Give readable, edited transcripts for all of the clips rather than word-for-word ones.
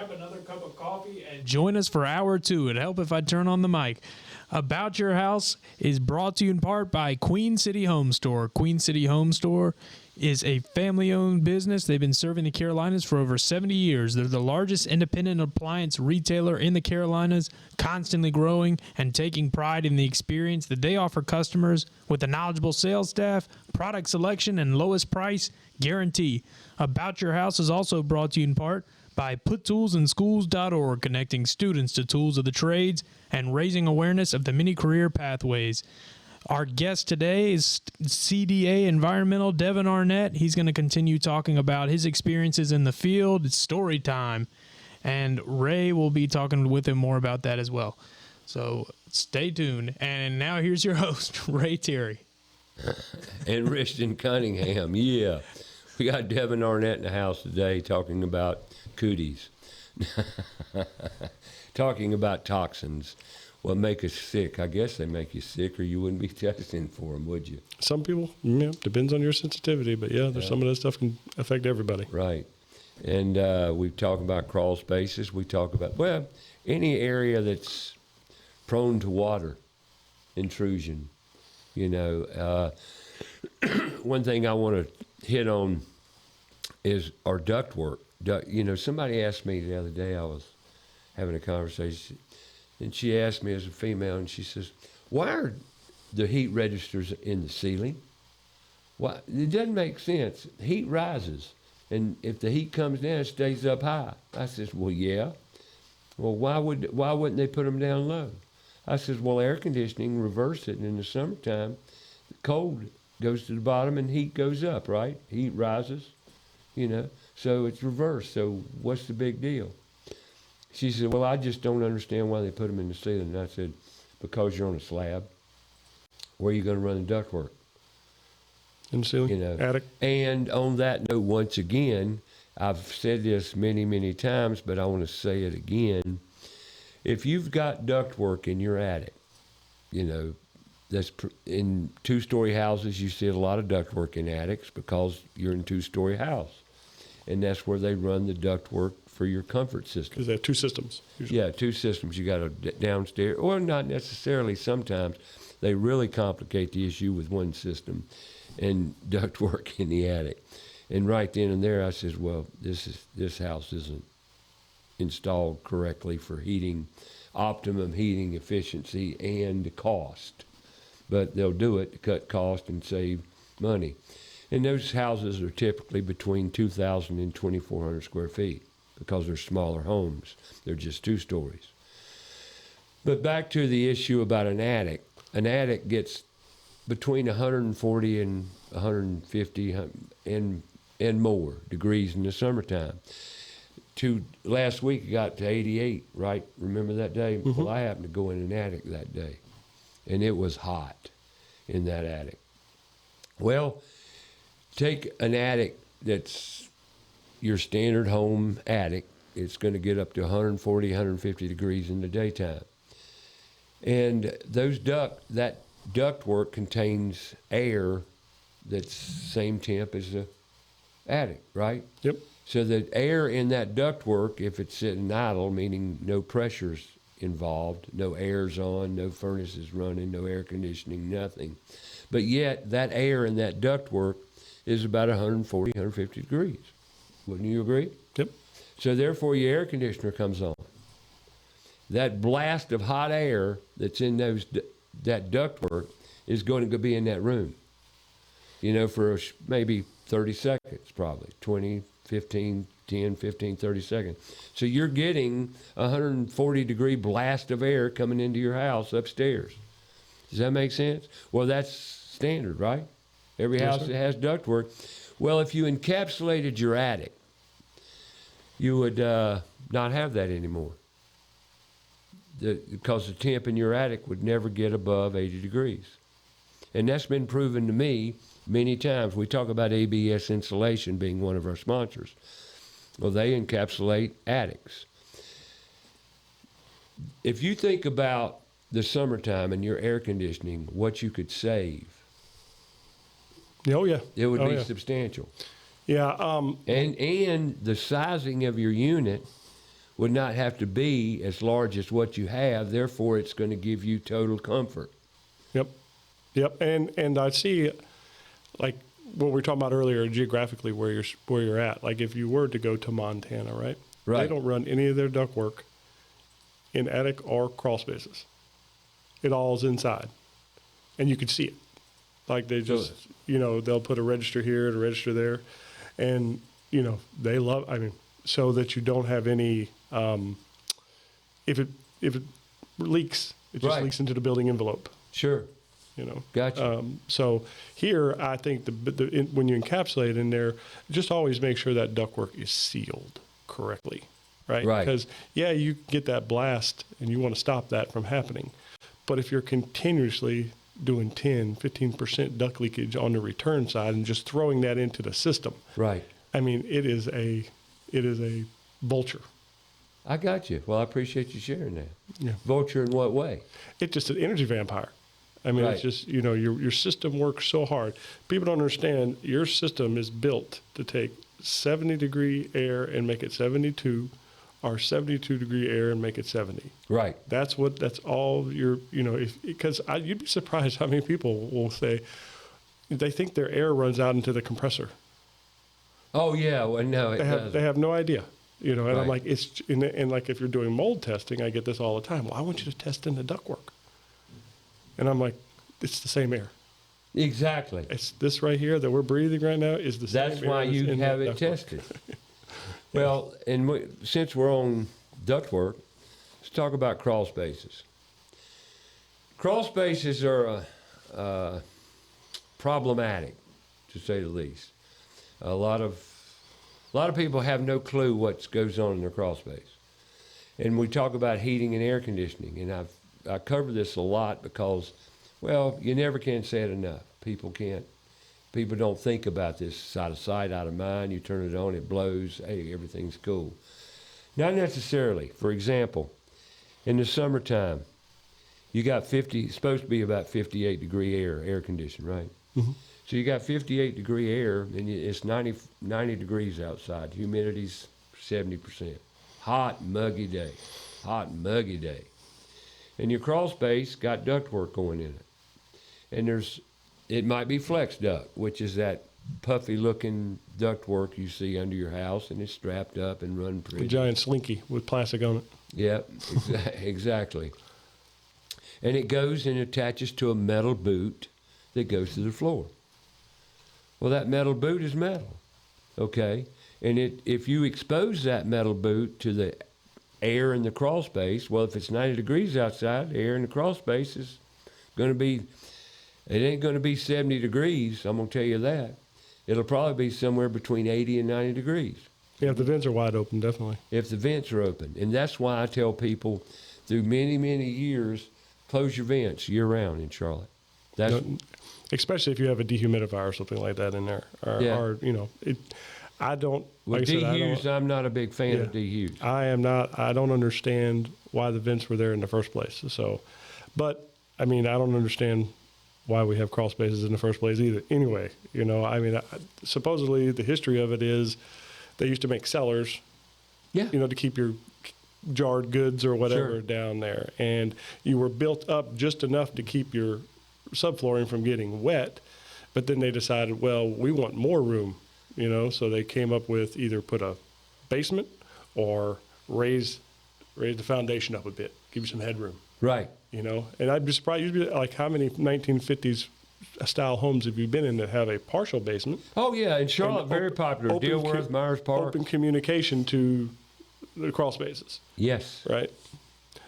grab another cup of coffee and join us for hour 2. It'd help if I turn on the mic. About Your House is brought to you in part by Queen City Home Store. Queen City Home Store is a family-owned business. They've been serving the Carolinas for over 70 years. They're the largest independent appliance retailer in the Carolinas, constantly growing and taking pride in the experience that they offer customers with a knowledgeable sales staff, product selection, and lowest price guarantee. About Your House is also brought to you in part by PutToolsInSchools.org, connecting students to tools of the trades and raising awareness of the many career pathways. Our guest today is CDA Environmental Devin Arnett. He's going to continue talking about his experiences in the field. It's story time, and Ray will be talking with him more about that as well. So stay tuned. And now here's your host, Ray Terry. And Richton Cunningham. Yeah. We got Devin Arnett in the house today talking about cooties. Talking about toxins. What make us sick? I guess they make you sick, or you wouldn't be testing for them, would you? Some people, yeah, depends on your sensitivity, but yeah, there's some of that stuff can affect everybody. Right. And we talk about crawl spaces. We talk about, well, any area that's prone to water intrusion. You know, one thing I want to hit on is our ductwork. You know, somebody asked me the other day, I was having a conversation, and she asked me as a female, and she says, why are the heat registers in the ceiling? Why? It doesn't make sense. Heat rises, and if the heat comes down, it stays up high. I says, well, yeah. Well, why wouldn't they put them down low? I says, well, air conditioning reverse it, and in the summertime, the cold goes to the bottom and heat goes up, right? Heat rises, you know, so it's reversed. So what's the big deal? She said, well, I just don't understand why they put them in the ceiling. And I said, because you're on a slab. Where are you going to run the ductwork? In the ceiling? You know, attic? And on that note, once again, I've said this many, many times, but I want to say it again. If you've got ductwork in your attic, you know, that's in two-story houses, you see a lot of ductwork in attics because you're in a two-story house. And that's where they run the ductwork for your comfort system. Because they have two systems. Usually. Yeah, two systems. You got a downstairs, or not necessarily sometimes. They really complicate the issue with one system and ductwork in the attic. And right then and there, I says, well, this house isn't installed correctly for heating, optimum heating efficiency and cost. But they'll do it to cut cost and save money. And those houses are typically between 2,000 and 2,400 square feet because they're smaller homes. They're just two stories. But back to the issue about an attic. An attic gets between 140 and 150 and more degrees in the summertime. Last week it got to 88, right? Remember that day? Mm-hmm. Well, I happened to go in an attic that day, and it was hot in that attic. Well, take an attic that's your standard home attic. It's going to get up to 140, 150 degrees in the daytime. And that ductwork contains air that's same temp as the attic, right? Yep. So the air in that ductwork, if it's sitting idle, meaning no pressure's involved, no air's on, no furnace is running, no air conditioning, nothing. But yet that air in that ductwork is about 140, 150 degrees. Wouldn't you agree? Yep. So therefore your air conditioner comes on. That blast of hot air that's in that ductwork is going to be in that room, you know, for maybe 30 seconds probably, 20, 15, 10, 15, 30 seconds. So you're getting a 140 degree blast of air coming into your house upstairs. Does that make sense? Well, that's standard, right? Every house that has ductwork. Well, if you encapsulated your attic, you would not have that anymore. Because the temp in your attic would never get above 80 degrees. And that's been proven to me many times. We talk about ABS Insulation being one of our sponsors. Well, they encapsulate attics. If you think about the summertime and your air conditioning, what you could save. Oh, yeah. It would be substantial. Yeah. And the sizing of your unit would not have to be as large as what you have. Therefore, it's going to give you total comfort. Yep. Yep. And I see, like what we were talking about earlier, geographically where you're at. Like if you were to go to Montana, right? Right. They don't run any of their ductwork in attic or crawl spaces. It all is inside, and you can see it. Like they just, they'll put a register here and a register there, and they love. I mean, so that you don't have any. If it leaks, it just Right. leaks into the building envelope. Sure. Gotcha. So here, I think when you encapsulate in there, just always make sure that ductwork is sealed correctly, right? Right. Because, you get that blast and you want to stop that from happening. But if you're continuously doing 10, 15% duct leakage on the return side and just throwing that into the system, Right. I mean, it is a vulture. I got you. Well, I appreciate you sharing that. Yeah. Vulture in what way? It's just an energy vampire. I mean, Right. It's just, your system works so hard. People don't understand your system is built to take 70-degree air and make it 72, or 72-degree air and make it 70. Right. That's all because you'd be surprised how many people will say they think their air runs out into the compressor. Oh, yeah. Well, no, it doesn't. They have no idea. And Right. I'm like, and like if you're doing mold testing, I get this all the time. Well, I want you to test in the ductwork. And I'm like, it's the same air. Exactly. It's this right here that we're breathing right now is the same That's air why that's you in have that it ductwork. tested. Well, and since we're on ductwork, let's talk about crawl spaces. Crawl spaces are problematic, to say the least. A lot of people have no clue what goes on in their crawl space. And we talk about heating and air conditioning, and I cover this a lot because, well, you never can say it enough. People don't think about this out of sight, out of mind. You turn it on, it blows, hey, everything's cool. Not necessarily. For example, in the summertime, you got supposed to be about 58-degree air conditioned, right? Mm-hmm. So you got 58-degree air, and it's 90 degrees outside. Humidity's 70%. Hot, muggy day. And your crawl space got ductwork going in it. And it might be flex duct, which is that puffy looking ductwork you see under your house, and it's strapped up and run A pretty. giant slinky with plastic on it. Yep, exactly. And it goes and attaches to a metal boot that goes to the floor. Well, that metal boot is metal, okay? And if you expose that metal boot to the air in the crawl space, well, if it's 90 degrees outside, the air in the crawl space is going to be, it ain't going to be 70 degrees, I'm going to tell you that. It'll probably be somewhere between 80 and 90 degrees. Yeah, if the vents are wide open, definitely. If the vents are open. And that's why I tell people through many, many years, close your vents year-round in Charlotte. That's Especially if you have a dehumidifier or something like that in there. Or I don't, with like I said, dehues, I'm not a big fan of dehues. I am not. I don't understand why the vents were there in the first place. So, but I mean, I don't understand why we have crawl spaces in the first place either. Anyway, supposedly the history of it is they used to make cellars, Yeah. to keep your jarred goods or whatever Sure. down there, and you were built up just enough to keep your subflooring from getting wet. But then they decided, well, we want more room. So they came up with either put a basement or raise the foundation up a bit, give you some headroom, Right. And I'd be surprised, usually, like how many 1950s style homes have you been in that have a partial basement? Oh, yeah. In Charlotte, And very popular. Dilworth, Myers Park. Open communication to the crawl spaces, Yes. right?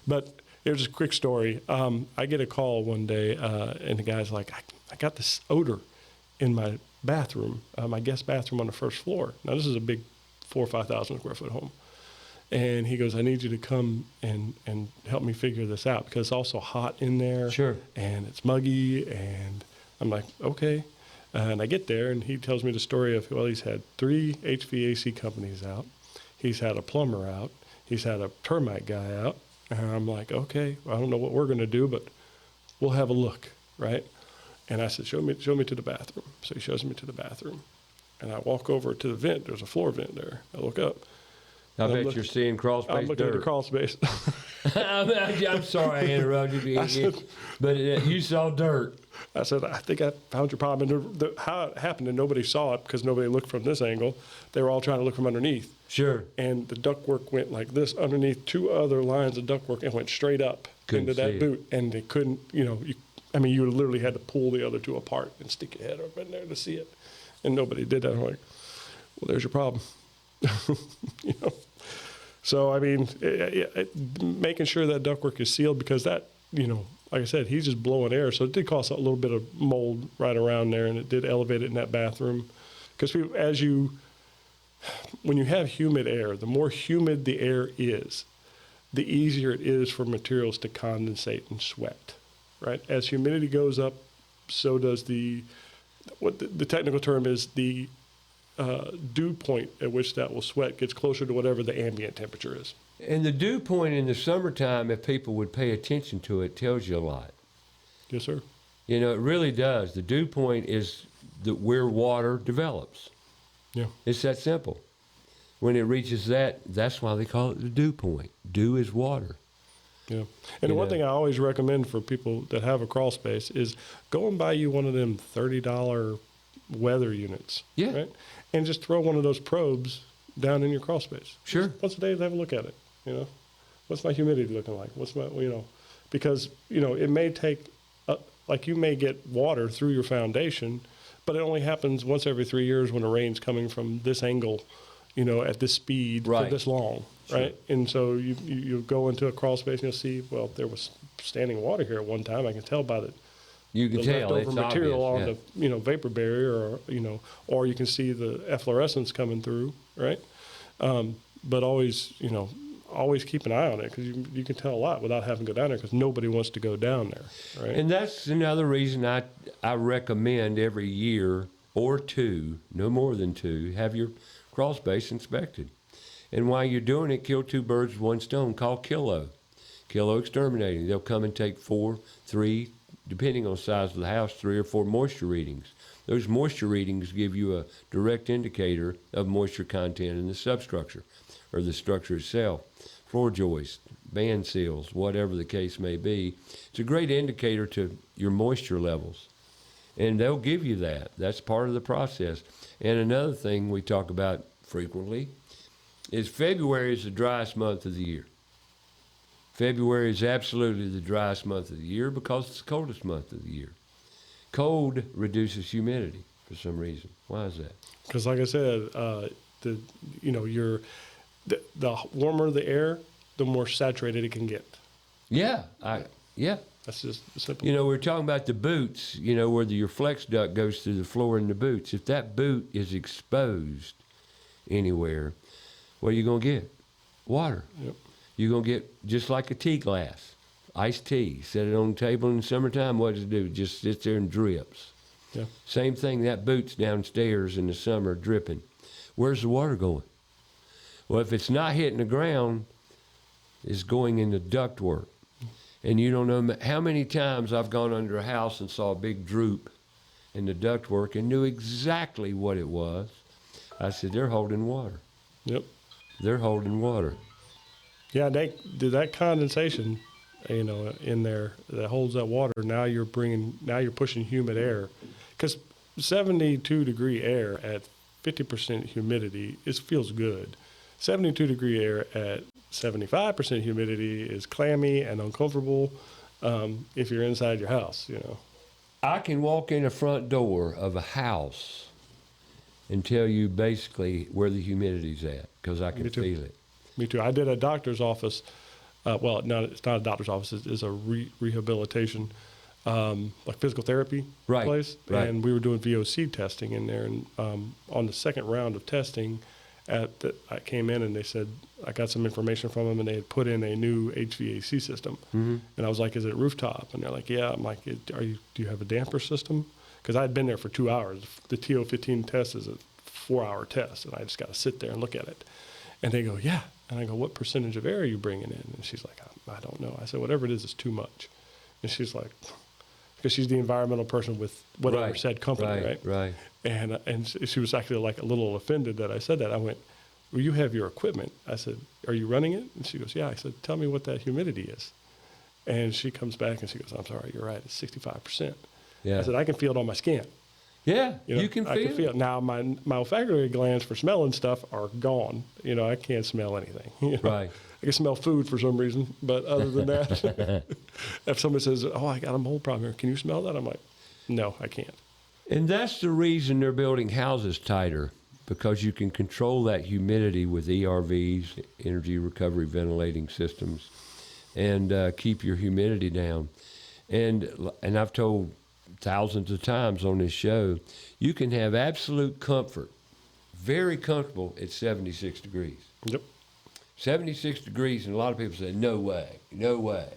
But here's a quick story. I get a call one day, and the guy's like, I got this odor in my bathroom, my guest bathroom on the first floor. Now, this is a big 4,000 or 5,000 square foot home. And he goes, I need you to come and help me figure this out because it's also hot in there. Sure. And it's muggy. And I'm like, okay. And I get there, and he tells me the story of, well, he's had 3 HVAC companies out. He's had a plumber out. He's had a termite guy out. And I'm like, okay, well, I don't know what we're going to do, but we'll have a look, right? And I said, show me to the bathroom. So he shows me to the bathroom. And I walk over to the vent. There's a floor vent there. I look up. I bet you're seeing crawl space I'm looking at the dirt. crawl space. I'm sorry I interrupted you again, but you saw dirt. I said, I think I found your problem. And how it happened, and nobody saw it because nobody looked from this angle. They were all trying to look from underneath. Sure. And the ductwork went like this underneath 2 other lines of ductwork and went straight up Couldn't into see that it. boot. And they couldn't, you literally had to pull the other 2 apart and stick your head up in there to see it. And nobody did that. I'm like, well, there's your problem. So, I mean, making sure that ductwork is sealed because that, like I said, he's just blowing air. So it did cause a little bit of mold right around there, and it did elevate it in that bathroom. Because when you have humid air, the more humid the air is, the easier it is for materials to condensate and sweat, right? As humidity goes up, so does what the technical term is, the dew point at which that will sweat gets closer to whatever the ambient temperature is. And the dew point in the summertime, if people would pay attention to it, tells you a lot. Yes, sir. It really does. The dew point is where water develops. Yeah. It's that simple. When it reaches that's why they call it the dew point. Dew is water. Yeah. And the one thing I always recommend for people that have a crawl space is go and buy you one of them $30 weather units. Yeah. Right? And just throw one of those probes down in your crawl space. Sure. Just once a day, have a look at it. What's my humidity looking like? What's my, because, it may take, you may get water through your foundation, but it only happens once every 3 years when the rain's coming from this angle, at this speed for Right. this long, Sure. right? And so you go into a crawl space and you'll see, well, there was standing water here at one time. I can tell by You can the tell leftover it's material obvious. on the vapor barrier, or you can see the efflorescence coming through, right? But always keep an eye on it because you can tell a lot without having to go down there because nobody wants to go down there, right? And that's another reason I recommend every year or 2, no more than 2, have your crawl space inspected. And while you're doing it, kill 2 birds with 1 stone. Call Kilo Exterminating. They'll come and take 4, 3, depending on the size of the house, 3 or 4 moisture readings. Those moisture readings give you a direct indicator of moisture content in the substructure or the structure itself. Floor joists, band seals, whatever the case may be. It's a great indicator to your moisture levels. And they'll give you that. That's part of the process. And another thing we talk about frequently is February is the driest month of the year. February is absolutely the driest month of the year because it's the coldest month of the year. Cold reduces humidity for some reason. Why is that? Because, like I said, the warmer the air, the more saturated it can get. Yeah, That's just simple. we're talking about the boots, where your flex duct goes through the floor in the boots. If that boot is exposed anywhere, what are you going to get? Water. Yep. You're going to get just like a tea glass, iced tea. Set it on the table in the summertime, what does it do? It just sits there and drips. Yeah. Same thing, that boot's downstairs in the summer dripping. Where's the water going? Well, if it's not hitting the ground, it's going in the ductwork. And you don't know how many times I've gone under a house and saw a big droop in the ductwork and knew exactly what it was. I said, they're holding water. Yep. They're holding water. Yeah, that condensation, in there that holds that water. Now you're pushing humid air, because 72-degree air at 50% humidity feels good. 72-degree air at 75% humidity is clammy and uncomfortable if you're inside your house. I can walk in the front door of a house and tell you basically where the humidity's at because I can Me too. feel it. Me too. I did a doctor's office. Well, no, it's not a doctor's office. It's a rehabilitation, like physical therapy place. Right. And we were doing VOC testing in there. And on the second round of testing, I came in and they said, I got some information from them and they had put in a new HVAC system. Mm-hmm. And I was like, is it rooftop? And they're like, yeah. I'm like, do you have a damper system? Because I had been there for 2 hours. The TO15 test is a 4-hour test, and I just got to sit there and look at it. And they go, yeah. And I go, what percentage of air are you bringing in? And she's like, I don't know. I said, whatever it is too much. And she's like, because she's the environmental person with whatever Right. said company, right? Right. And she was actually like a little offended that I said that. I went, well, you have your equipment. I said, are you running it? And she goes, yeah. I said, tell me what that humidity is. And she comes back and she goes, I'm sorry, you're right. It's 65%. Yeah. I said, I can feel it on my skin. Yeah, You know, you can I feel can feel it. Now, my olfactory glands for smelling stuff are gone. You know, I can't smell anything. You know? Right. I can smell food for some reason. But other than that, if somebody says, oh, I got a mold problem here, can you smell that? I'm like, no, I can't. And that's the reason they're building houses tighter, because you can control that humidity with ERVs, energy recovery ventilating systems, and keep your humidity down. And I've told thousands of times on this show, you can have absolute comfort, very comfortable at 76 degrees. Yep. 76 degrees, and a lot of people say, no way, no way.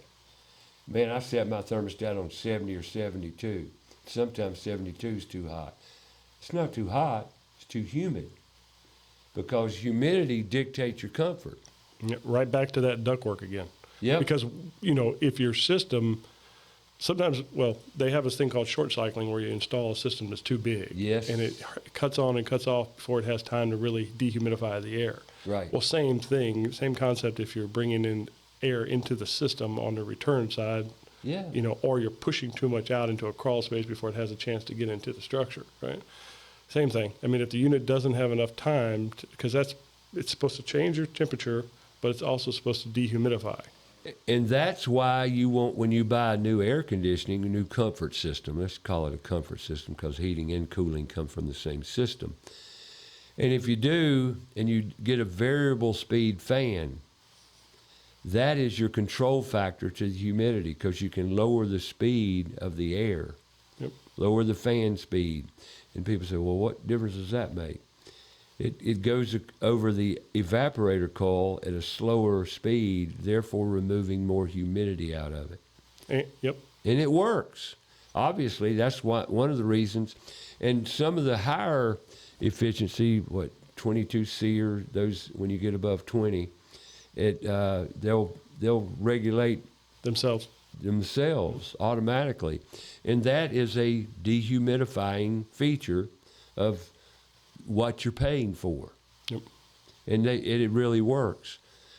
Man, I set my thermostat on 70 or 72. Sometimes 72 is too hot. It's not too hot, it's too humid, because humidity dictates your comfort. Yep. Right back to that ductwork again. Yeah. Because, you know, if your system, sometimes, well, they have this thing called short cycling where you install a system that's too big. Yes. And it cuts on and cuts off before it has time to really dehumidify the air. Right. Well, same thing, same concept if you're bringing in air into the system on the return side, Yeah. you know, or you're pushing too much out into a crawl space before it has a chance to get into the structure, right? Same thing. I mean, if the unit doesn't have enough time, because it's supposed to change your temperature, but it's also supposed to dehumidify. And that's why you want, when you buy a new air conditioning, a new comfort system, let's call it a comfort system because heating and cooling come from the same system. And if you do, and you get a variable speed fan, that is your control factor to the humidity, because you can lower the speed of the air, Yep. lower the fan speed. And people say, well, what difference does that make? It goes over the evaporator coil at a slower speed, therefore removing more humidity out of it. Yep. And it works. Obviously, that's one of the reasons. And some of the higher efficiency, 22C or those, when you get above 20, they'll regulate themselves automatically. And that is a dehumidifying feature of what you're paying for. Yep. And it really works.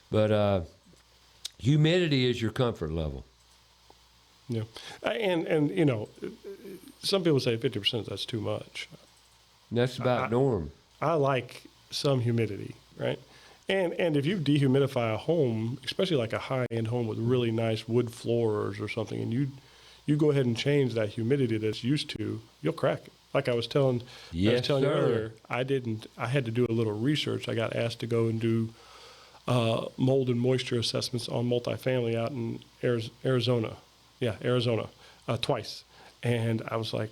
But humidity is your comfort level. Yeah. And you know, some people say 50%, that's too much. And that's about norm. I like some humidity, right? And if you dehumidify a home, especially like a high-end home with really nice wood floors or something, and you go ahead and change that humidity that's used to, you'll crack it. Like I was telling you earlier, I had to do a little research. I got asked to go and do mold and moisture assessments on multifamily out in Arizona. Yeah, Arizona, twice. And I was like,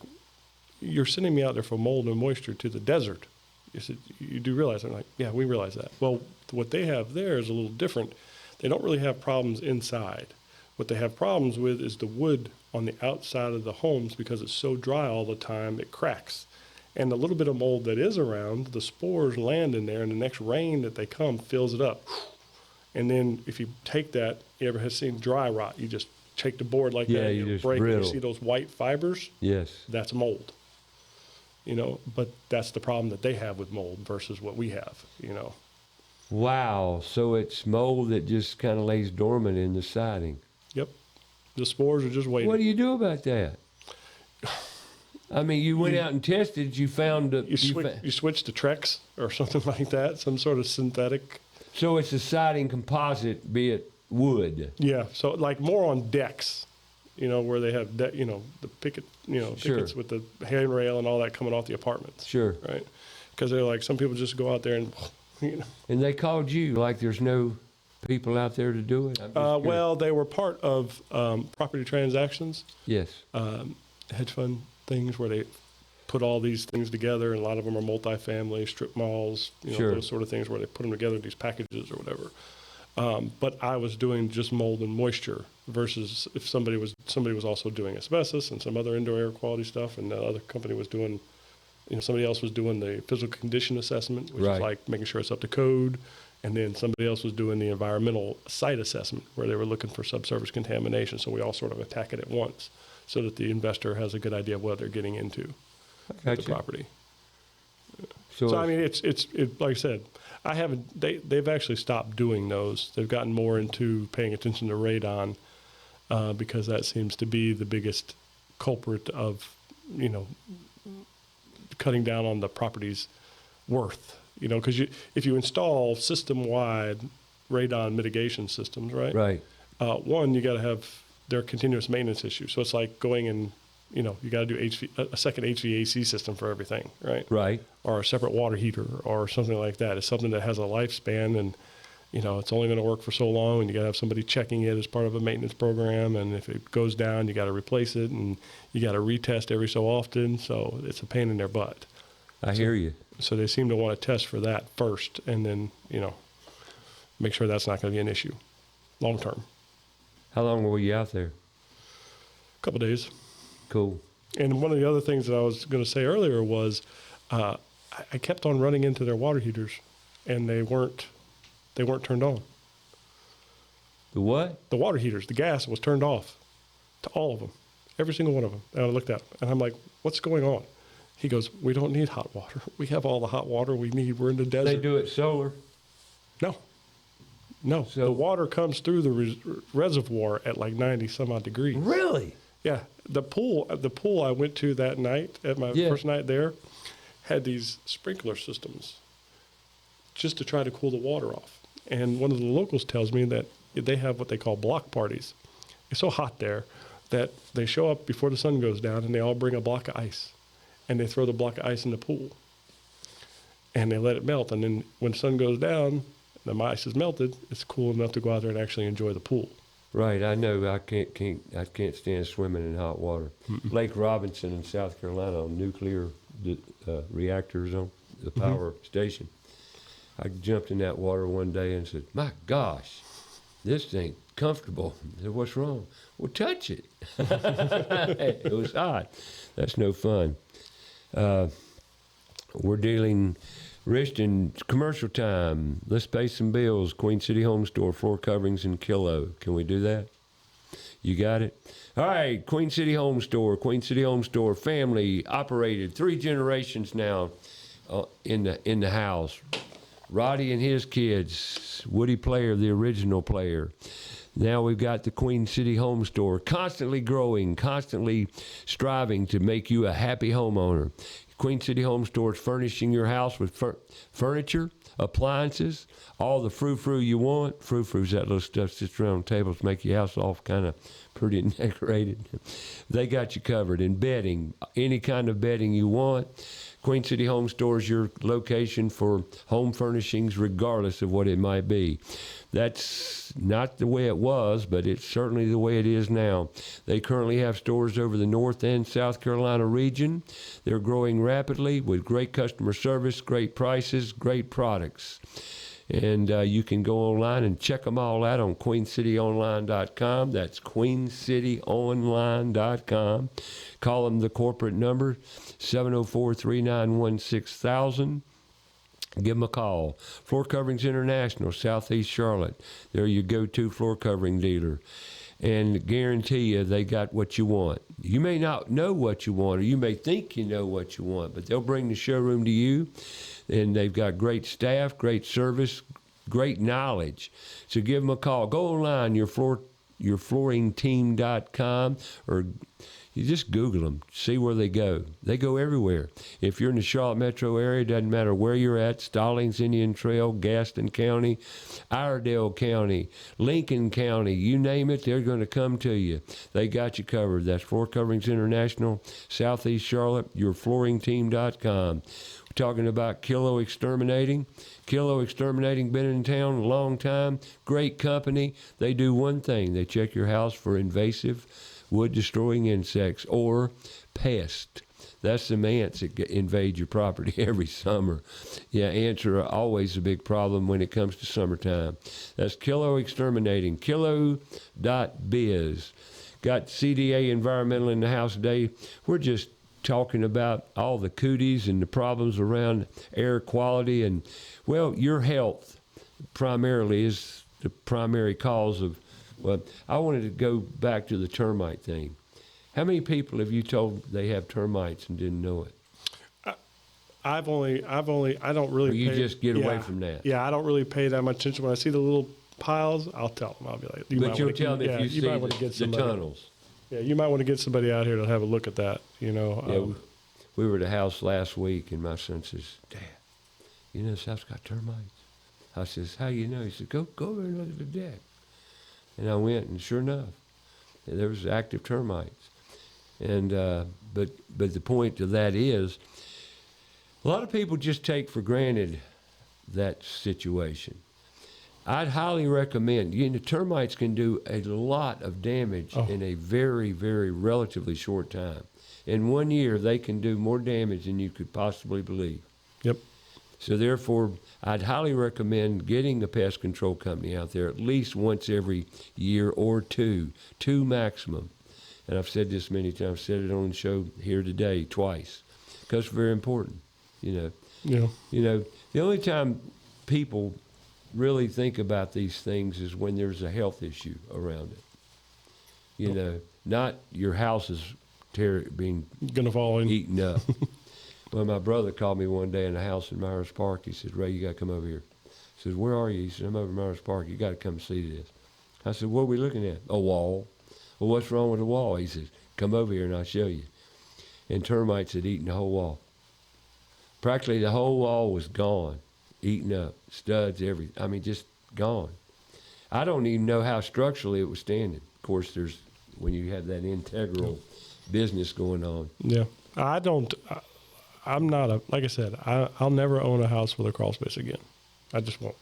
you're sending me out there for mold and moisture to the desert. You said, you do realize that? I'm like, yeah, we realize that. Well, what they have there is a little different. They don't really have problems inside. What they have problems with is the wood on the outside of the homes, because it's so dry all the time, it cracks. And the little bit of mold that is around, the spores land in there, and the next rain that they come fills it up. And then if you take that, you ever have seen dry rot, you just take the board like that, you just break it, brittle. you see those white fibers? Yes. That's mold. You know, but that's the problem that they have with mold versus what we have, you know. Wow. So it's mold that just kind of lays dormant in the siding. Yep. The spores are just waiting. What do you do about that? I mean, you went out and tested, you found... You switch to Trex or something like that, some sort of synthetic. So it's a siding composite, be it wood. Yeah, so like more on decks, you know, where they have, the picket, pickets with the handrail and all that coming off the apartments. Sure. Right? Because they're like, some people just go out there and, you know. And they called you, like there's no people out there to do it? Well, they were part of property transactions. Yes. Hedge fund things where they put all these things together, and a lot of them are multifamily, strip malls, those sort of things where they put them together in these packages or whatever. But I was doing just mold and moisture versus if somebody was also doing asbestos and some other indoor air quality stuff, and the other company was doing, somebody else was doing the physical condition assessment, which is like making sure it's up to code. And then somebody else was doing the environmental site assessment where they were looking for subsurface contamination. So we all sort of attack it at once so that the investor has a good idea of what they're getting into the property. So I mean, it's like I said, I haven't. They've actually stopped doing those. They've gotten more into paying attention to radon because that seems to be the biggest culprit of, cutting down on the property's worth. Because if you install system-wide radon mitigation systems, right? Right. One, you got to have their continuous maintenance issue. So it's like going in. You got to do a second HVAC system for everything, right? Right. Or a separate water heater or something like that. It's something that has a lifespan and, it's only going to work for so long, and you got to have somebody checking it as part of a maintenance program. And if it goes down, you got to replace it, and you got to retest every so often. So it's a pain in their butt. I hear you. So they seem to want to test for that first and then, make sure that's not going to be an issue long term. How long were you out there? A couple days. Cool. And one of the other things that I was going to say earlier was I kept on running into their water heaters, and they weren't turned on. The what? The water heaters, the gas was turned off to all of them, every single one of them. And I looked at them, and I'm like, what's going on? He goes, we don't need hot water. We have all the hot water we need. We're in the desert. They do it solar. No. So the water comes through the reservoir at like 90 some odd degrees. Really? Yeah. The pool I went to that night, at my first night there, had these sprinkler systems just to try to cool the water off. And one of the locals tells me that they have what they call block parties. It's so hot there that they show up before the sun goes down, and they all bring a block of ice, and they throw the block of ice in the pool, and they let it melt. And then when the sun goes down, the ice is melted. It's cool enough to go out there and actually enjoy the pool. Right. I know. I can't stand swimming in hot water. Mm-mm. Lake Robinson in South Carolina on nuclear reactors on the power station. I jumped in that water one day and said, "My gosh, this ain't comfortable." I said, "What's wrong?" "Well, touch it." It was hot. That's no fun. We're dealing, Rich, in commercial time. Let's pay some bills. Queen City Home Store, floor coverings and Kilo. Can we do that? You got it? All right, Queen City Home Store. Queen City Home Store, family operated, 3 generations now in the house. Roddy and his kids, Woody Player, the original player. Now we've got the Queen City Home Store, constantly growing, constantly striving to make you a happy homeowner. Queen City Home Store is furnishing your house with furniture, appliances, all the frou-frou you want. Frou-fru's that little stuff that sits around tables, make your house all kind of pretty and decorated. They got you covered. In bedding, any kind of bedding you want. Queen City Home Store is your location for home furnishings, regardless of what it might be. That's not the way it was, but it's certainly the way it is now. They currently have stores over the North and South Carolina region. They're growing rapidly with great customer service, great prices, great products. And you can go online and check them all out on queencityonline.com. That's queencityonline.com. Call them the corporate number, 704-391-6000. Give them a call. Floor Coverings International, Southeast Charlotte. They're your go-to floor covering dealer. And guarantee you they got what you want. You may not know what you want, or you may think you know what you want, but they'll bring the showroom to you. And they've got great staff, great service, great knowledge. So give them a call. Go online, yourflooringteam.com, or you just Google them, see where they go. They go everywhere. If you're in the Charlotte metro area, doesn't matter where you're at, Stallings, Indian Trail, Gaston County, Iredell County, Lincoln County, you name it, they're going to come to you. They got you covered. That's Floor Coverings International, Southeast Charlotte, yourflooringteam.com. We're talking about Kilo Exterminating. Kilo Exterminating, been in town a long time, great company. They do one thing. They check your house for invasive wood-destroying insects or pests. That's some ants that invade your property every summer. Yeah, ants are always a big problem when it comes to summertime. That's Kilo Exterminating, kilo.biz. Got CDA Environmental in the house today. We're just talking about all the cooties and the problems around air quality. And, well, your health primarily is the primary cause of. Well, I wanted to go back to the termite thing. How many people have you told they have termites and didn't know it? I don't really. Or you pay, just get away yeah, from that. Yeah, I don't really pay that much attention. When I see the little piles, I'll tell them. I'll be like, But you'll tell them if you see might want to get the somebody. tunnels. Yeah, you might want to get somebody out here to have a look at that. You know. Yeah, we were at the house last week, and my son says, "Dad, you know this house got termites." I says, "How you know?" He said, "Go over and look at the deck." And I went, and sure enough, there was active termites. And but the point of that is, a lot of people just take for granted that situation. I'd highly recommend. You know, termites can do a lot of damage in a very, very relatively short time. In 1 year, they can do more damage than you could possibly believe. Yep. So therefore, I'd highly recommend getting the pest control company out there at least once every year or two maximum. And I've said this many times, said it on the show here today twice, because it's very important, you know. Yeah. You know, the only time people really think about these things is when there's a health issue around it. You know, not your house is being Gonna fall in. eaten up. Well, my brother called me one day in the house in Myers Park. He said, "Ray, you got to come over here." I said, "Where are you?" He said, "I'm over in Myers Park. You got to come see this." I said, "What are we looking at?" "A wall." "Well, what's wrong with the wall?" He says, "Come over here and I'll show you." And termites had eaten the whole wall. Practically the whole wall was gone, eaten up, studs, everything. I mean, just gone. I don't even know how structurally it was standing. Of course, when you have that integral business going on. Yeah. I'm not like I said, I'll never own a house with a crawl space again. I just won't.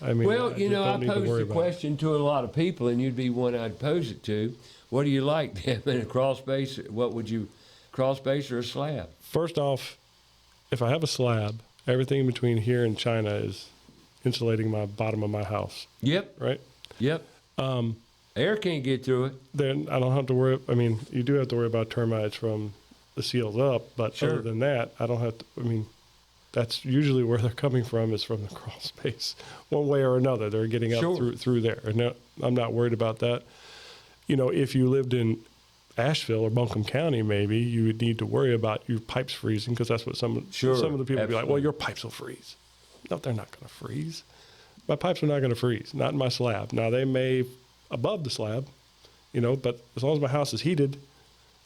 I mean, Well, you know, I posed the about it. question to a lot of people, and you'd be one I'd pose it to. What do you like, Dan, in a crawl space? What would you, crawl space or a slab? First off, if I have a slab, everything between here and China is insulating my bottom of my house, Yep, right? yep. Air can't get through it. Then I don't have to worry. I mean, you do have to worry about termites from the seals up, but Sure. other than that, I don't have to. I mean, that's usually where they're coming from, is from the crawl space, one way or another. They're getting up Sure. through there, and no, I'm not worried about that. You know, if you lived in Asheville or Buncombe County, maybe you would need to worry about your pipes freezing, because that's what some of the people would be like. Absolutely. Well, your pipes will freeze. No, they're not going to freeze. My pipes are not going to freeze. Not in my slab. Now they may above the slab, you know, but as long as my house is heated,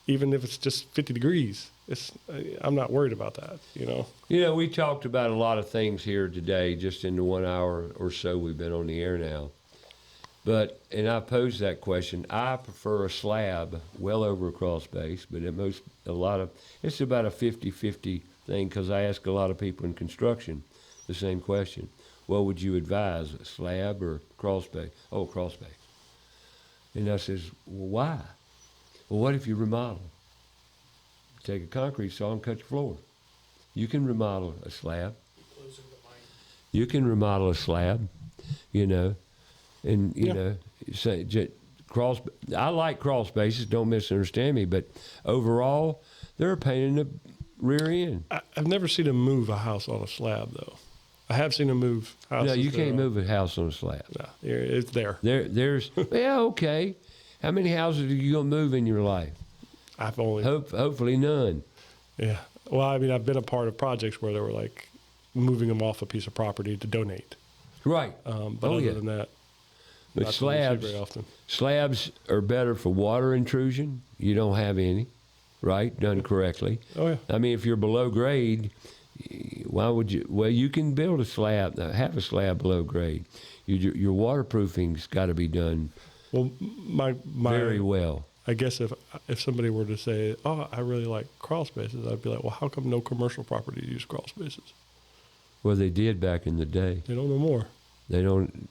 even if it's just 50 degrees, I'm not worried about that, you know. You know, we talked about a lot of things here today, just in the 1 hour or so we've been on the air now. And I posed that question. I prefer a slab well over a crawl space, but it's about a 50-50 thing, because I ask a lot of people in construction the same question. What would you advise, a slab or crawl space? Oh, crawl space. And I says, well, why? Well, what if you remodel? Take a concrete saw and cut your floor. You can remodel a slab. You can remodel a slab, you know, and you know, say I like crawl spaces. Don't misunderstand me, but overall, they're a pain in the rear end. I've never seen them move a house on a slab, though. I have seen them move houses. No, you that can't are- move a house on a slab. No, it's there. There's yeah, okay. How many houses are you gonna move in your life? I've only Hopefully none. Yeah. Well, I mean, I've been a part of projects where they were like moving them off a piece of property to donate. Right. But other than that, But not something you see slabs, very often. slabs are better for water intrusion. You don't have any, right? Done correctly. Oh yeah. I mean, if you're below grade, why would you? Well, you can build a slab, have a slab below grade. Your waterproofing's got to be done Well, my very well. I guess if somebody were to say, "Oh, I really like crawl spaces," I'd be like, "Well, how come no commercial properties use crawl spaces?" Well, they did back in the day. They don't know more. They don't.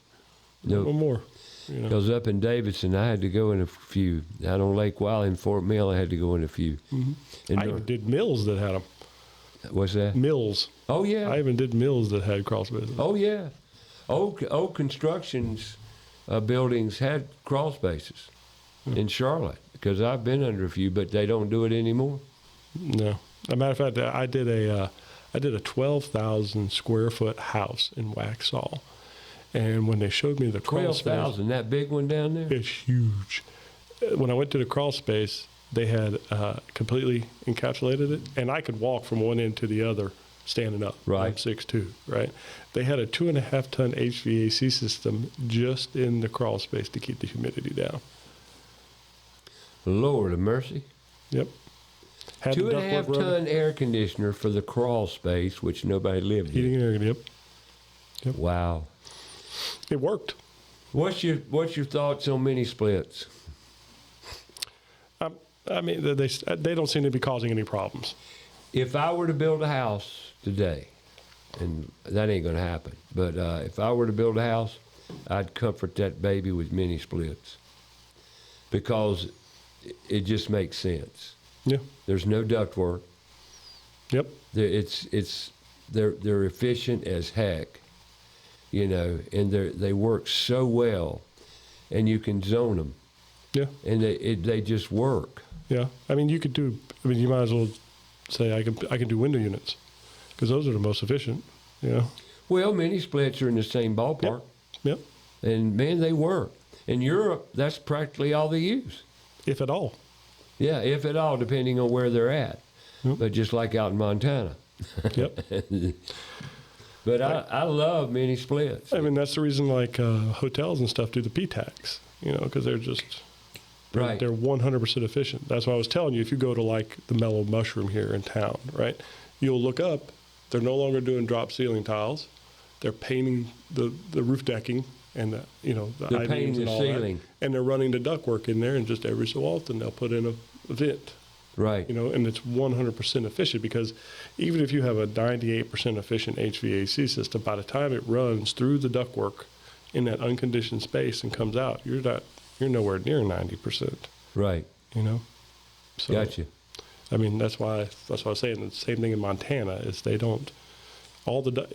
No No, more. You know. because up in Davidson, I had to go in a few. Out on Lake Wiley in Fort Mill, I had to go in a few. And I even did mills that had them. what's that? Mills. Oh yeah. I even did mills that had crawl spaces. Oh yeah. Old constructions buildings had crawl spaces in Charlotte, because I've been under a few, but they don't do it anymore. No. As a matter of fact, I did a 12,000 square foot house in Waxhaw, and when they showed me the crawl space, 12,000, that big one down there? it's huge. When I went to the crawl space, they had completely encapsulated it, and I could walk from one end to the other standing up. Right. I'm 6'2", right? They had a 2.5 ton HVAC system just in the crawl space to keep the humidity down. Lord of mercy. Yep. Had the 2.5 ductwork running. ton air conditioner for the crawl space, which nobody lived Heating in. and air, yep. Wow. It worked. What's your thoughts on mini splits? I mean, they don't seem to be causing any problems. If I were to build a house today, and that ain't going to happen, but if I were to build a house, I'd comfort that baby with mini splits because it just makes sense. Yeah. There's no ductwork. Yep. They're efficient as heck, you know, and they work so well, and you can zone them, Yeah. and they just work. Yeah. I mean, you might as well say I can do window units because those are the most efficient, you know. Well, mini splits are in the same ballpark, Yep. and man, they work. In Europe, that's practically all they use. If at all. Yeah, if at all, depending on where they're at. Yep. But just like out in Montana. Yep. But I love mini splits. I mean, that's the reason like hotels and stuff do the P-tax, you know, because they're Right. They're 100% efficient. That's why I was telling you, if you go to like the Mellow Mushroom here in town, right, you'll look up, they're no longer doing drop ceiling tiles. They're painting the roof decking and the They're I-beams painting and the all ceiling. that. And they're running the ductwork in there, and just every so often they'll put in a vent. Right. You know, and it's 100% efficient because even if you have a 98% efficient HVAC system, by the time it runs through the ductwork in that unconditioned space and comes out, you're nowhere near 90%. Right. You know, so Gotcha. I mean that's why I was saying the same thing in Montana is they don't all now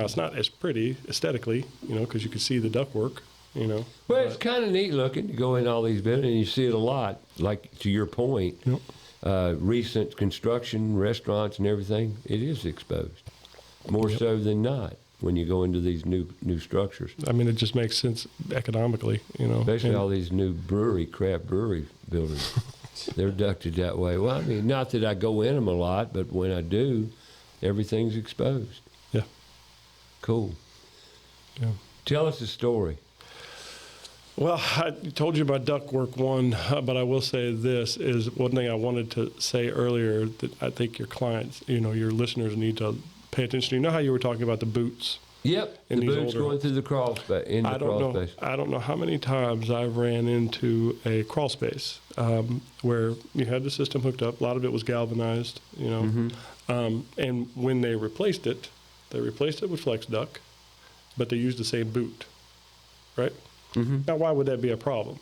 it's not as pretty aesthetically, you know, because you can see the ductwork, you know. Well, it's kind of neat looking to go in all these buildings, and you see it a lot. Like to your point, Yep. Recent construction, restaurants, and everything, it is exposed more so than not when you go into these new structures. I mean, it just makes sense economically, you know. Especially And- all these new craft brewery buildings. They're ducted that way. Well, I mean, not that I go in them a lot, but when I do, everything's exposed. Yeah. Cool. Yeah. Tell us a story. Well, I told you about ductwork one, but I will say this is one thing I wanted to say earlier that I think your clients, you know, your listeners need to pay attention to. You know how you were talking about the boots? Yep, In the these boots older- going through the crawl space. In the crawl space. I don't know how many times I've ran into a crawl space where you had the system hooked up. A lot of it was galvanized, you know. Mm-hmm. And when they replaced it with flex duct, but they used the same boot, right? Mm-hmm. Now, why would that be a problem?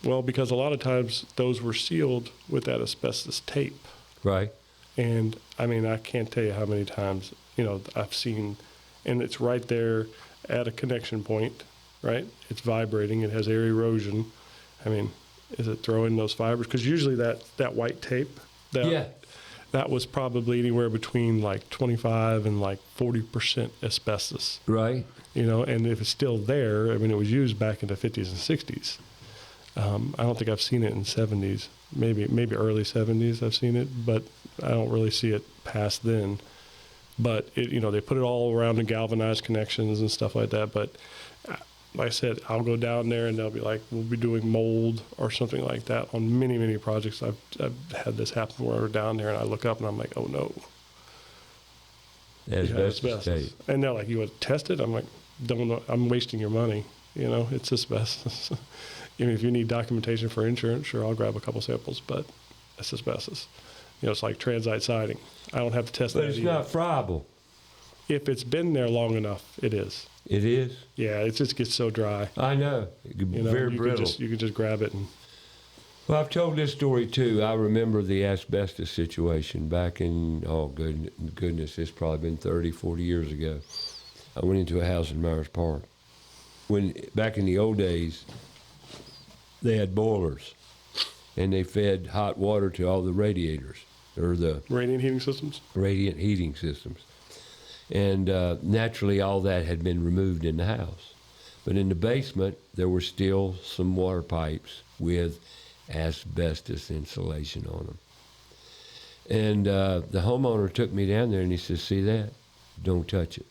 Well, because a lot of times those were sealed with that asbestos tape. Right. And I mean, I can't tell you how many times, you know, I've seen, and it's right there at a connection point, right? It's vibrating, it has air erosion. I mean, is it throwing those fibers? Because usually that white tape, that was probably anywhere between like 25 and like 40% asbestos. Right. You know, and if it's still there, I mean, it was used back in the 50s and 60s. I don't think I've seen it in 70s, maybe early 70s I've seen it, but I don't really see it past then. But it, you know, they put it all around the galvanized connections and stuff like that. But like I said, I'll go down there and they'll be like, we'll be doing mold or something like that on many, many projects. I've had this happen where we're down there and I look up and I'm like, oh no. Asbestos tape. And they're like, you want to test it? I'm like, don't know. I'm wasting your money. You know, it's asbestos. I mean, if you need documentation for insurance, sure, I'll grab a couple samples, but it's asbestos. You know, it's like transite siding. I don't have to test But that it's either. not friable. If it's been there long enough, it is. It is? Yeah, it just gets so dry. I know. You know, Very brittle. You can just grab it and. Well, I've told this story too. I remember the asbestos situation back in, goodness, it's probably been 30, 40 years ago. I went into a house in Myers Park. Back in the old days, they had boilers, and they fed hot water to all the radiators, or the Radiant heating systems? radiant heating systems. And naturally, all that had been removed in the house. But in the basement, there were still some water pipes with asbestos insulation on them. And the homeowner took me down there and he says, see that? Don't touch it.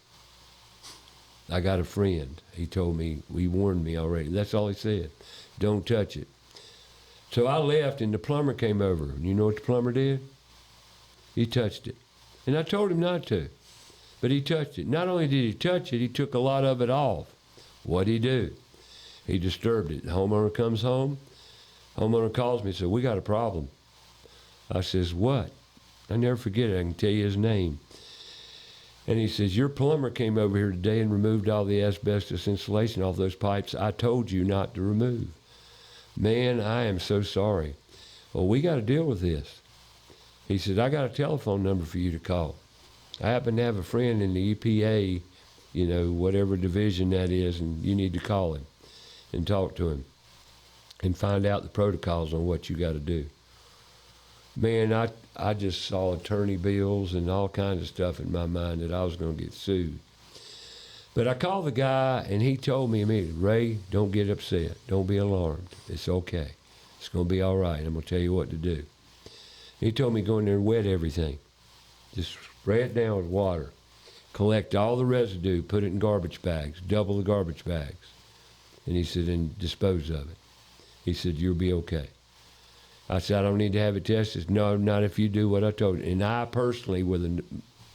I got a friend. He told me, he warned me already. That's all he said. Don't touch it. So I left and the plumber came over. And you know what the plumber did? He touched it. And I told him not to. But he touched it. Not only did he touch it, he took a lot of it off. What'd he do? He disturbed it. The homeowner comes home. Homeowner calls me and says, we got a problem. I says, what? I never forget it. I can tell you his name. And he says, your plumber came over here today and removed all the asbestos insulation off those pipes I told you not to remove. Man, I am so sorry. Well, we got to deal with this. He said, I got a telephone number for you to call. I happen to have a friend in the EPA, you know, whatever division that is, and you need to call him and talk to him and find out the protocols on what you got to do. Man, I just saw attorney bills and all kinds of stuff in my mind that I was going to get sued. But I called the guy, and he told me immediately, Ray, don't get upset. Don't be alarmed. It's okay. It's going to be all right. I'm going to tell you what to do. He told me go in there and wet everything. Just spray it down with water. Collect all the residue, put it in garbage bags, double the garbage bags. And he said, and dispose of it. He said, you'll be okay. I said, I don't need to have it tested. No, not if you do what I told you. And I personally, with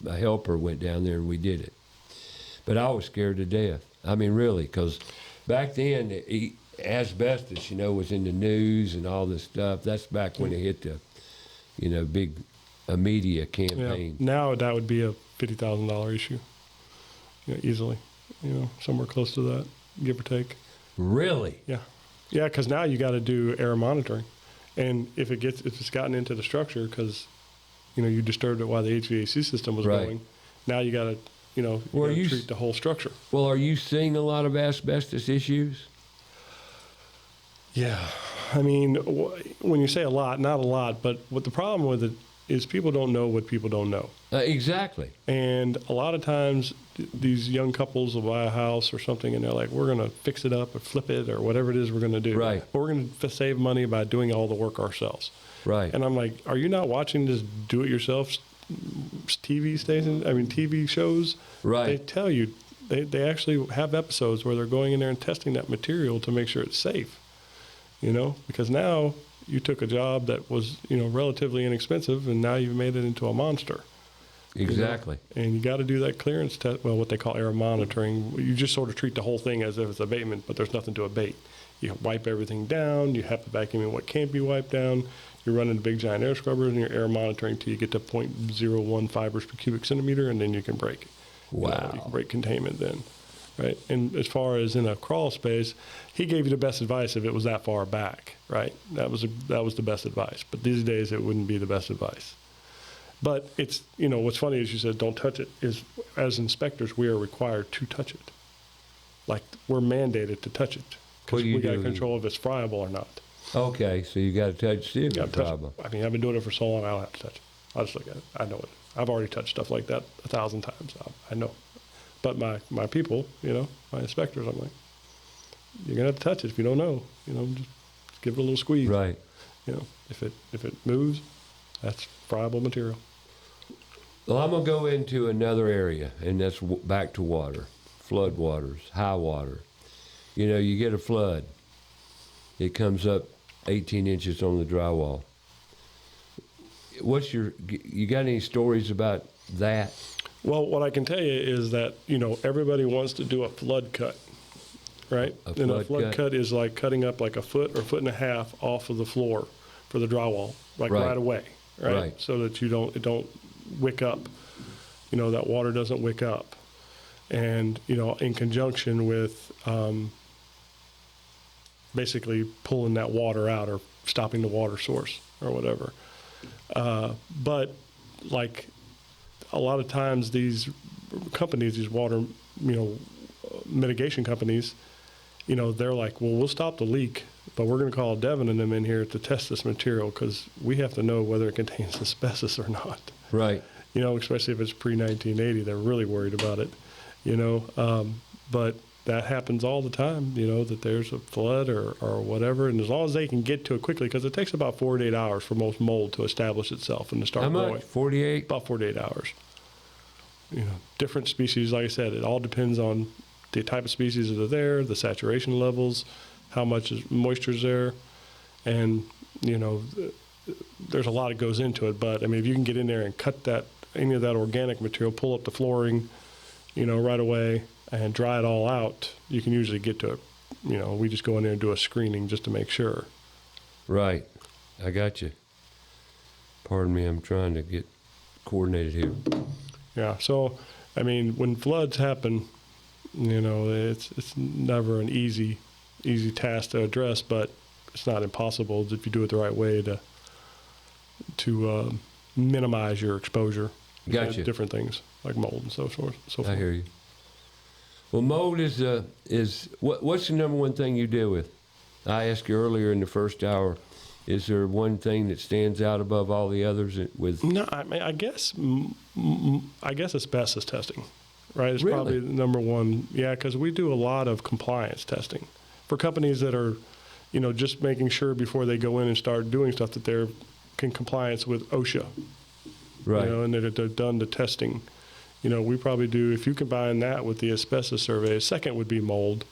a helper, went down there and we did it. But I was scared to death. I mean, really, because back then, asbestos, you know, was in the news and all this stuff. That's back when it hit the, you know, big media campaign. Yeah. Now that would be a $50,000 issue, you know, easily. You know, somewhere close to that, give or take. Really? Yeah, yeah, because now you got to do air monitoring. And if it's gotten into the structure because, you know, you disturbed it while the HVAC system was going, now you got to, you know, treat the whole structure. Well, are you seeing a lot of asbestos issues? Yeah. I mean, when you say a lot, not a lot, but what the problem with it is people don't know what people don't know. Exactly. And a lot of times these young couples will buy a house or something and they're like, we're going to fix it up or flip it or whatever it is we're going to do. Right. But we're going to save money by doing all the work ourselves. Right. And I'm like, are you not watching this do-it-yourself TV shows? Right. They tell you, they actually have episodes where they're going in there and testing that material to make sure it's safe. You know, because now you took a job that was, you know, relatively inexpensive and now you've made it into a monster. Exactly. You know? And you got to do that clearance test, well, what they call air monitoring. You just sort of treat the whole thing as if it's abatement, but there's nothing to abate. You wipe everything down. You have to vacuum in what can't be wiped down. You're running big giant air scrubbers and you're air monitoring till you get to 0.01 fibers per cubic centimeter, and then you can break. Wow. You can break containment then. Right. And as far as in a crawl space, he gave you the best advice if it was that far back. Right. That was the best advice. But these days it wouldn't be the best advice. But it's, you know, what's funny is you said don't touch it, is as inspectors we are required to touch it. Like we're mandated to touch it because we got to control if it's friable or not. Okay, so you got to touch see if it's friable. I mean, I've been doing it for so long I don't have to touch it. I'll just look at it. I know it. I've already touched stuff like that 1,000 times. I know. But my people, you know, my inspectors, I'm like, you're gonna have to touch it if you don't know. You know, just give it a little squeeze. Right. You know, if it moves, that's friable material. Well, I'm gonna go into another area, and that's back to water, flood waters, high water. You know, you get a flood, it comes up 18 inches on the drywall. You got any stories about that? Well, what I can tell you is that, you know, everybody wants to do a flood cut, right? A flood cut is like cutting up like a foot or foot and a half off of the floor for the drywall, like right away, right? So that it don't wick up, you know, that water doesn't wick up. And, you know, in conjunction with basically pulling that water out or stopping the water source or whatever. But like, a lot of times these companies, these water, you know, mitigation companies, you know, they're like, well, we'll stop the leak, but we're going to call Devin and them in here to test this material because we have to know whether it contains asbestos or not. Right. You know, especially if it's pre-1980, they're really worried about it, you know. But that happens all the time, that there's a flood or whatever. And as long as they can get to it quickly, because it takes about 4 to 8 hours for most mold to establish itself and to start How growing. much? 48? About 4 to 8 hours. Different species, like I said, it all depends on the type of species that are there, the saturation levels, how much moisture is there. And, there's a lot that goes into it. But, I mean, if you can get in there and cut any of that organic material, pull up the flooring, right away and dry it all out, you can usually get to it. We just go in there and do a screening just to make sure. Right. I got you. Pardon me, I'm trying to get coordinated here. Yeah. So, I mean, when floods happen, it's never an easy task to address, but it's not impossible if you do it the right way to minimize your exposure. Gotcha. To different things like mold and so forth. I hear you. Well, mold is what's the number one thing you deal with? I asked you earlier in the first hour. Is there one thing that stands out above all the others? No, I guess asbestos testing, right? It's Really? probably the number one. Yeah, because we do a lot of compliance testing for companies that are, just making sure before they go in and start doing stuff that they're in compliance with OSHA. Right. And that they've done the testing. We probably do, if you combine that with the asbestos survey, second would be mold.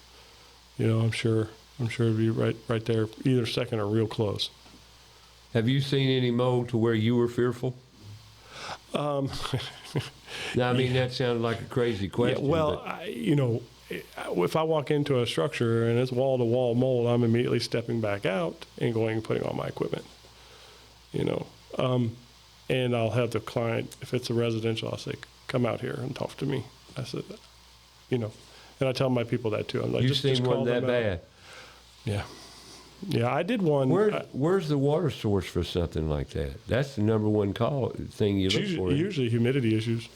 I'm sure it'd be right there, either second or real close. Have you seen any mold to where you were fearful? Now, I mean, that sounded like a crazy question. Yeah, well, if I walk into a structure and it's wall-to-wall mold, I'm immediately stepping back out and going and putting on my equipment. And I'll have the client, if it's a residential, I'll say, come out here and talk to me. I said, and I tell my people that too. I'm like, You've seen one that bad? Yeah. Yeah, I did one. Where's the water source for something like that? That's the number one thing you look for. Usually humidity issues.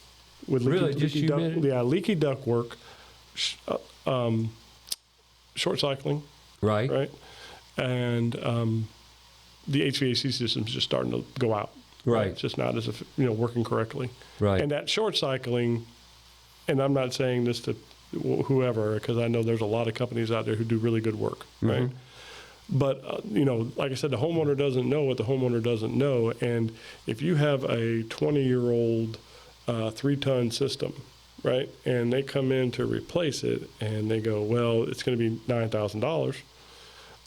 With Just humidity? Leaky ductwork, short cycling. Right. Right. And the HVAC system's just starting to go out. Right. It's just not as working correctly. Right. And that short cycling, and I'm not saying this to whoever, because I know there's a lot of companies out there who do really good work, right? Mm-hmm. But, like I said, the homeowner doesn't know what the homeowner doesn't know. And if you have a 20-year-old 3-ton system, right, and they come in to replace it and they go, well, it's going to be $9,000,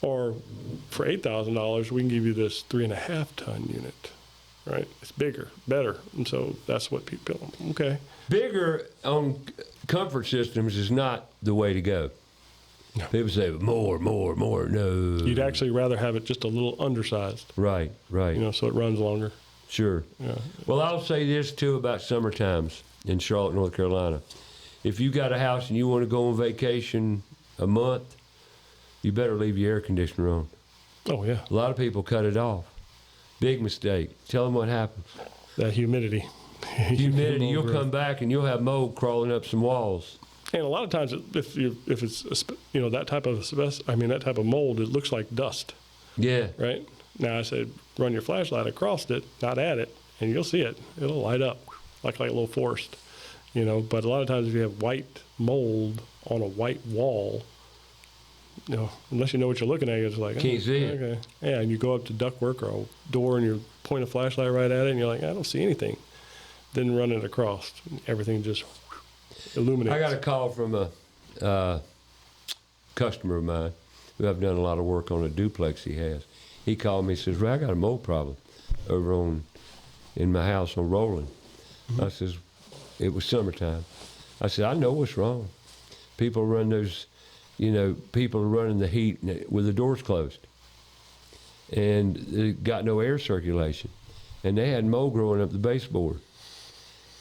or for $8,000, we can give you this 3.5-ton unit. Right, it's bigger, better, and so that's what people. Okay, bigger on comfort systems is not the way to go. No. People say more. No, you'd actually rather have it just a little undersized. Right. So it runs longer. Sure. Yeah. Well, I'll say this too about summer times in Charlotte, North Carolina. If you got a house and you want to go on vacation a month, you better leave your air conditioner on. Oh yeah. A lot of people cut it off. Big mistake. Tell them what happens. That humidity. Humidity. You'll come back and you'll have mold crawling up some walls. And a lot of times, if it's that type of asbestos, that type of mold, it looks like dust. Yeah. Right. Now I said, run your flashlight across it, not at it, and you'll see it. It'll light up like a little forest. But a lot of times, if you have white mold on a white wall, unless you know what you're looking at, it's like, can't see it. Okay. Yeah, and you go up to ductwork or a door and you point a flashlight right at it, and you're like, I don't see anything. Then run it across. Everything just illuminates. I got a call from a customer of mine who I've done a lot of work on a duplex he has. He called me and says, Ray, I got a mold problem over in my house on Roland. Mm-hmm. I says, it was summertime. I said, I know what's wrong. People run those... people are running the heat with the doors closed. And they got no air circulation. And they had mold growing up the baseboard.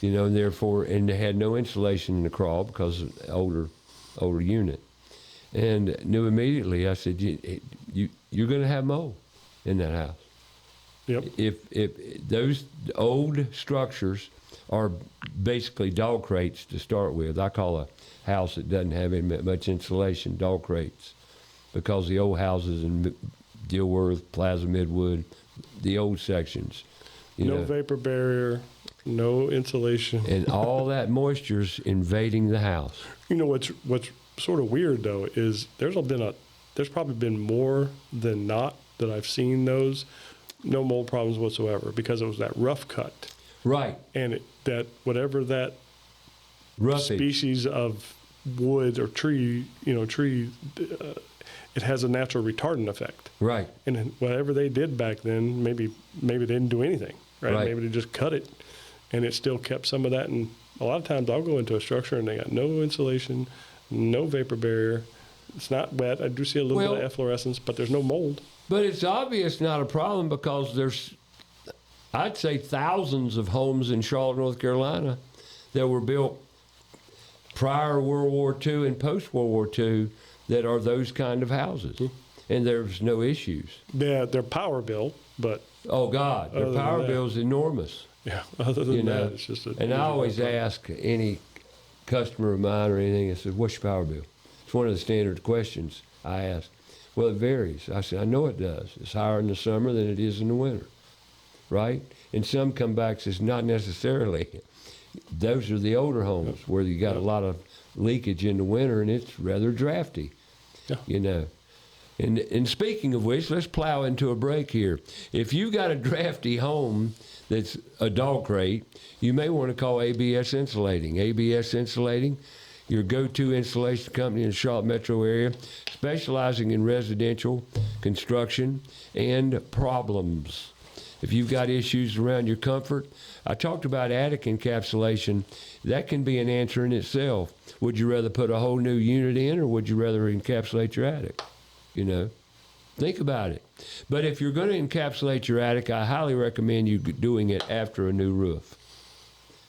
And therefore, and they had no insulation in the crawl because of the older unit. And knew immediately, I said, you're going to have mold in that house. Yep. If those old structures are basically dog crates to start with. I call a house that doesn't have any much insulation dog crates, because the old houses in Dilworth, Plaza Midwood, the old sections, no vapor barrier, no insulation, and all that moisture's invading the house. What's sort of weird though is there's probably been more than not that I've seen those no mold problems whatsoever because it was that rough cut. Right. And that whatever that Roughage. species of wood or tree, it has a natural retardant effect. Right. And whatever they did back then, maybe they didn't do anything, right? Right. Maybe they just cut it, and it still kept some of that. And a lot of times I'll go into a structure and they got no insulation, no vapor barrier. It's not wet. I do see a little bit of efflorescence, but there's no mold. But it's obvious not a problem because there's, I'd say, thousands of homes in Charlotte, North Carolina that were built prior World War II and post World War II that are those kind of houses. And there's no issues. Their power bill, but Oh, God, their Other than power that. bill's enormous. yeah, other than You know, that, it's just a. And I always ask any customer of mine or anything, I said, what's your power bill? It's one of the standard questions I ask. Well, it varies. I said, I know it does. It's higher in the summer than it is in the winter, right? And some come back and says, not necessarily. Those are the older homes where you got a lot of leakage in the winter and it's rather drafty, Yeah. And speaking of which, let's plow into a break here. If you've got a drafty home that's a dog crate, you may want to call ABS Insulating. ABS Insulating, your go-to insulation company in the Charlotte metro area, specializing in residential construction and problems. If you've got issues around your comfort, I talked about attic encapsulation. That can be an answer in itself. Would you rather put a whole new unit in, or would you rather encapsulate your attic? Think about it. But if you're going to encapsulate your attic, I highly recommend you doing it after a new roof.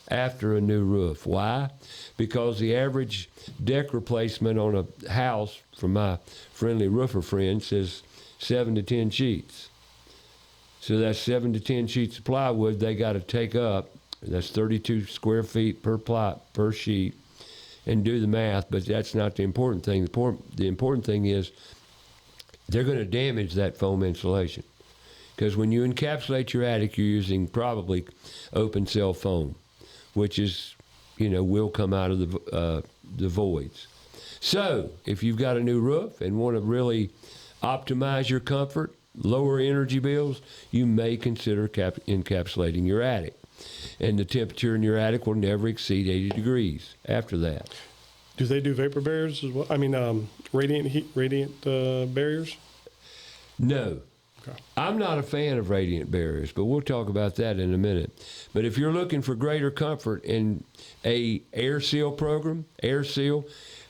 After a new roof. Why? Because the average deck replacement on a house, from my friendly roofer friend, says 7 to 10 sheets. So that's 7 to 10 sheets of plywood they got to take up. That's 32 square feet per sheet, and do the math. But that's not the important thing. The important thing is they're going to damage that foam insulation, because when you encapsulate your attic, you're using probably open cell foam, which is, will come out of the voids. So if you've got a new roof and want to really optimize your comfort, lower energy bills, you may consider encapsulating your attic. And the temperature in your attic will never exceed 80 degrees after that. Do they do vapor barriers as well? I mean, radiant barriers? No. Okay. I'm not a fan of radiant barriers, but we'll talk about that in a minute. But if you're looking for greater comfort in a air seal program,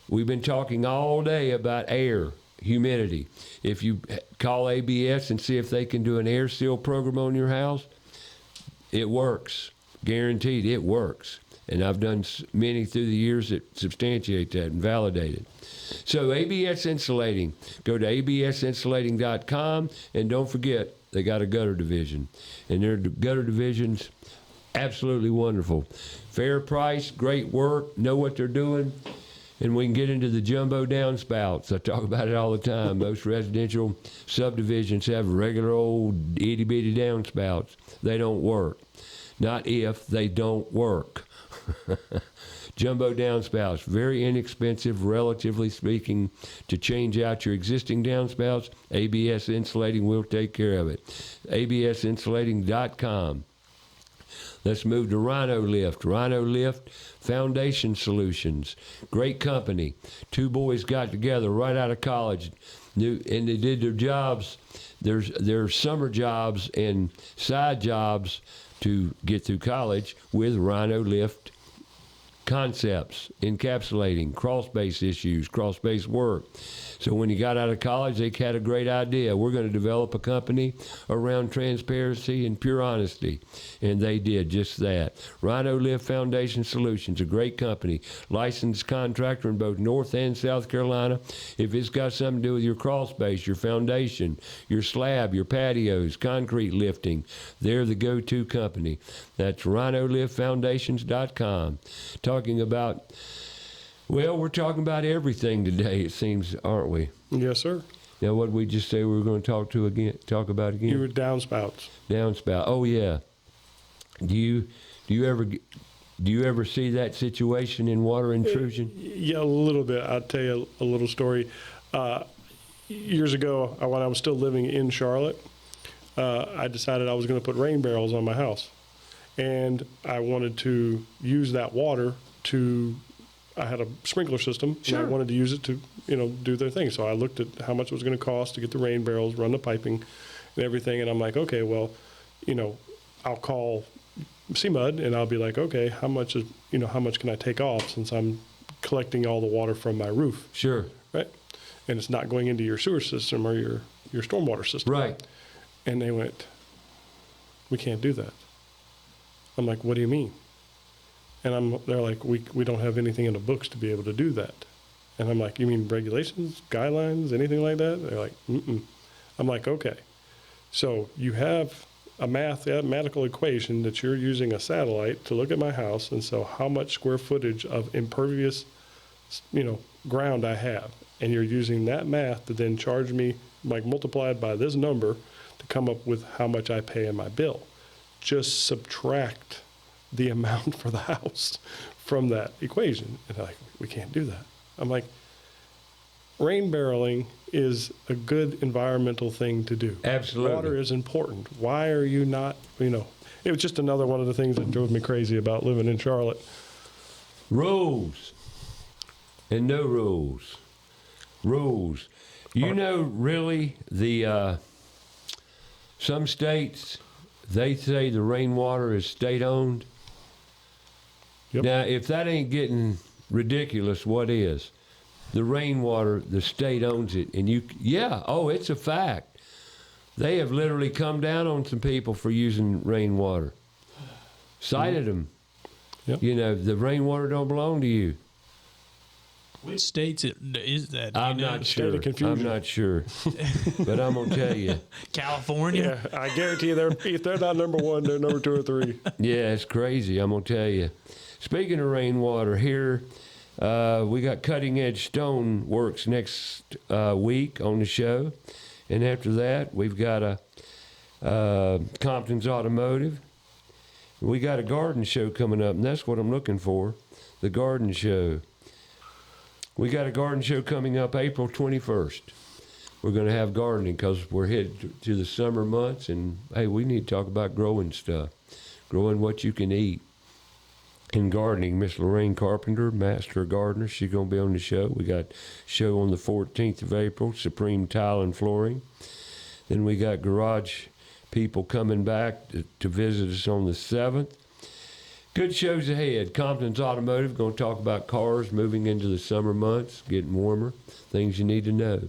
we've been talking all day about air, humidity. If you call ABS and see if they can do an air seal program on your house, it works. Guaranteed, it works. And I've done many through the years that substantiate that and validate it. So ABS Insulating, go to absinsulating.com, and don't forget, they got a gutter division. And their gutter division's absolutely wonderful. Fair price, great work, know what they're doing. And we can get into the jumbo downspouts. I talk about it all the time. Most residential subdivisions have regular old itty-bitty downspouts. They don't work. Not if, they don't work. Jumbo downspouts, very inexpensive, relatively speaking, to change out your existing downspouts. ABS Insulating will take care of it. absinsulating.com. Let's move to Rhino Lift. Rhino Lift Foundation Solutions. Great company. Two boys got together right out of college, and they did their jobs, their summer jobs and side jobs to get through college with Rhino Lift concepts, encapsulating, Crawlspace issues, Crawlspace work. So when he got out of college, they had a great idea. We're going to develop a company around transparency and pure honesty. And they did just that. Rhino Lift Foundation Solutions, a great company, licensed contractor in both North and South Carolina. If it's got something to do with your crawlspace, your foundation, your slab, your patios, concrete lifting, they're the go-to company. That's rhinoliftfoundations.com. Talking about, well, we're talking about everything today, it seems, aren't we? Yes, sir. Now, what did we just say we were going to talk about again? You were downspouts. Downspout. Oh, yeah. Do you ever Do you ever see that situation in water intrusion? Yeah, a little bit. I'll tell you a little story. Years ago, when I was still living in Charlotte, I decided I was going to put rain barrels on my house. And I wanted to use that water I had a sprinkler system, Sure. and I wanted to use it to, do their thing. So I looked at how much it was going to cost to get the rain barrels, run the piping and everything. And I'm like, okay, well, I'll call CMUD and I'll be like, okay, how much can I take off since I'm collecting all the water from my roof, Sure. right? And it's not going into your sewer system or your stormwater system. Right. And they went, we can't do that. I'm like, what do you mean? And they're like, we don't have anything in the books to be able to do that. And I'm like, you mean regulations, guidelines, anything like that? They're like, mm-mm. I'm like, okay. So you have a mathematical equation that you're using a satellite to look at my house, and so how much square footage of impervious, ground I have, and you're using that math to then charge me, like multiplied by this number, to come up with how much I pay in my bill. Just subtract the amount for the house from that equation. And they're like, we can't do that. I'm like, rain barreling is a good environmental thing to do. Absolutely. Water is important. Why are you not, it was just another one of the things that drove me crazy about living in Charlotte. Rules and no rules. Rules. Really, some states, they say the rainwater is state-owned. Yep. Now, if that ain't getting ridiculous, what is? The rainwater, the state owns it, and it's a fact. They have literally come down on some people for using rainwater. Cited them. Yep. The rainwater don't belong to you. Which states is that? I'm not sure. State of confusion. I'm not sure. But I'm going to tell you. California? Yeah, I guarantee you, if they're not number one, they're number 2 or 3. Yeah, it's crazy. I'm going to tell you. Speaking of rainwater, here we got Cutting Edge Stone Works next week on the show. And after that, we've got Compton's Automotive. We got a garden show coming up, and that's what I'm looking for, the garden show. We got a garden show coming up April 21st. We're going to have gardening because we're headed to the summer months, and, hey, we need to talk about growing stuff, growing what you can eat. In gardening, Miss Lorraine Carpenter, Master Gardener, she's going to be on the show. We got a show on the 14th of April, Supreme Tile and Flooring. Then we got garage people coming back to visit us on the 7th. Good shows ahead. Compton's Automotive, going to talk about cars moving into the summer months, getting warmer, things you need to know.